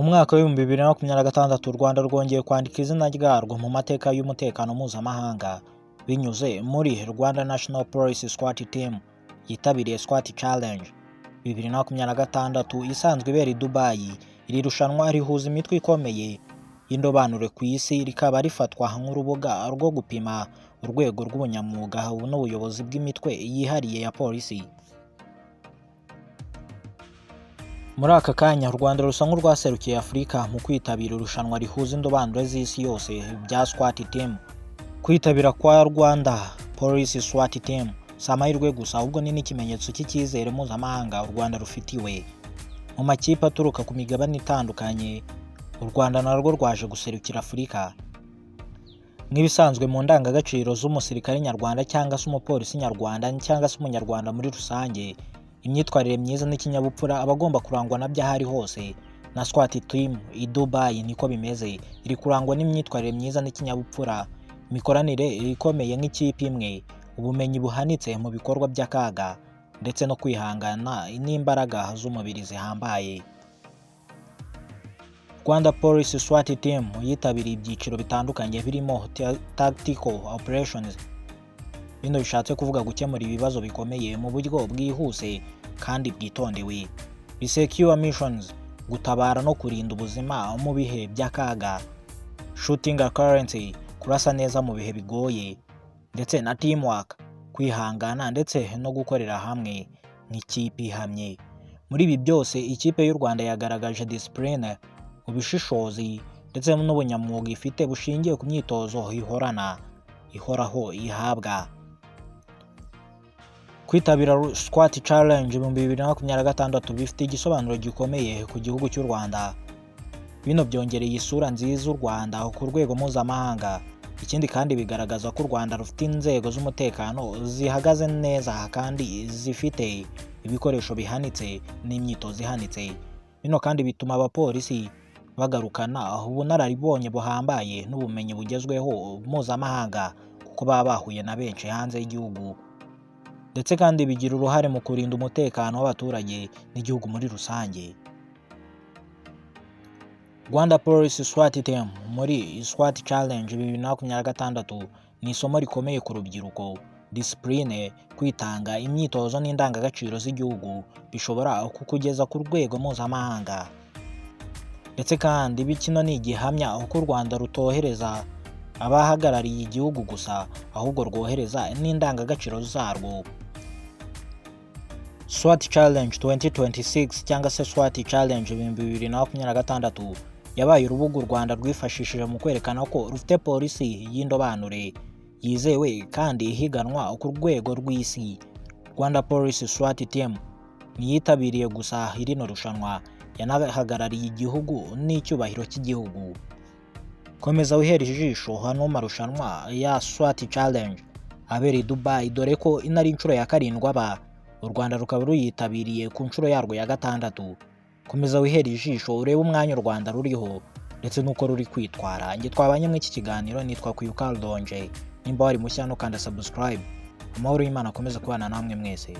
Mu mwaka wa 2026 u Rwanda rwongeye kwandika izina ryarwo mu mateka y'umutekano mpuzamahanga binyuze muri Rwanda National Police SWAT Team yitabiriye SWAT Challenge 2026 isanzwe ibera i Dubai. Iri rushanwa rihuza imitwe ikomeye y'indobanure ku isi, rikaba rifatwa nk'urubuga rwo gupima urwego rw'ubunyamwuga n'ubuyobozi bw'imitwe yihariye ya polisi. Muri aka kanya u Rwanda rusa nk'urwaserukiye Afurika mu kwitabira irushanwa rihuza indobanure z'isi yose bya SWAT Team. Kwitabira kwa Rwanda Police SWAT Team si amahirwe gusa, ahubwo ni n'ikimenyetso cy'icyizere mpuzamahanga u Rwanda rufitiwe. Mu makipe aturuka ku migabane itandukanye, u Rwanda narwo rwaje guserukira Afurika. Nk'ibisanzwe mu ndangagaciro z'umusirikare nyarwanda cyangwa se umupolisi nyarwanda cyangwa se umunyarwanda muri rusange, imyitwarire myiza n'ikinyabupfura abagomba kurangwa nabyo ahari hose. Na SWAT Team i Dubai niko bimeze, iri kurangwa n'imyitwarire myiza n'ikinyabupfura, imikoranire ikomeye nk'ikipe imwe, ubumenyi buhanitse mu bikorwa by'akaga, ndetse no kwihangana n'imbaraga z'umubiri zihambaye. Rwanda Police SWAT Team yitabiriye ibyiciro bitandukanye birimo Tactical Operations. Bino bishatse kuvuga gukemura ibibazo bikomeye mu buryo bwihuse kandi bwitondewe. Secure Missions, gutabara no kurinda ubuzima mu bihe by'akaga. Shooting Accuracy, kurasa neza mu bihe bigoye. Ndetse na Teamwork, kwihangana ndetse no gukorera hamwe nk'ikipe ihamye. Muri ibi byose ikipe y'u Rwanda yagaragaje discipline, ubushishozi ndetse n'ubunyamwuga ifite bushingiye ku myitozo ihoraho ihabwa. Kwitabira SWAT Challenge 2026 bifite igisobanuro gikomeye ku gihugu cy'u Rwanda. Bino byongereye isura nziza u Rwanda ku rwego mpuzamahanga. Ikindi kandi bigaragaza ko u Rwanda rufite inzego z'umutekano zihagaze neza kandi zifite ibikoresho bihanitse n'imyitozo ihanitse. Bino kandi bituma abapolisi bagarukana ubunararibonye buhambaye n'ubumenyi bugezweho mpuzamahanga, kuko baba bahuye na benshi hanze y'igihugu. Ndetse kandi bigira uruhare mu kurinda umutekano w'abaturage n'igihugu muri rusange. Rwanda Police SWAT Team muri SWAT Challenge 2026 ni isomo rikomeye ku rubyiruko. Discipline, kwitanga, imyitozo n'indangagaciro z'igihugu bishobora kukugeza ku rwego mpuzamahanga. Ndetse kandi bikino ni igihamya uko u Rwanda rutohereza abahagarariye igihugu gusa, ahubwo rwohereza n'indangagaciro zarwo. SWAT Challenge 2026 cyangwa se SWAT Challenge 2026 yabaye urubuga u Rwanda rwifashishije mu kwerekana ko rufite polisi y'indobanure yizewe kandi ihiganwa ku rwego rw'isi. Rwanda Police SWAT Team niyitabiriye gusa irino rushanwa, yanahagarariye igihugu n'icyubahiro cy'igihugu. Komeza wihere ijisho hano marushanwa ya SWAT Challenge abera i Dubai, dore ko inari inshuro ya 7 u Rwanda rukaba ruyitabiriye ku nshuro yarwo ya 6. Komeza wihere ijisho urebe umwanya u Rwanda ruriho ndetse nuko ruri kwitwara. Nge twabanye mu iki kiganiro, nitwa KWIBUKA Longin. Nimba wari mushya no kanda subscribe. Amahoro y'Imana akomeza kubana namwe mwese.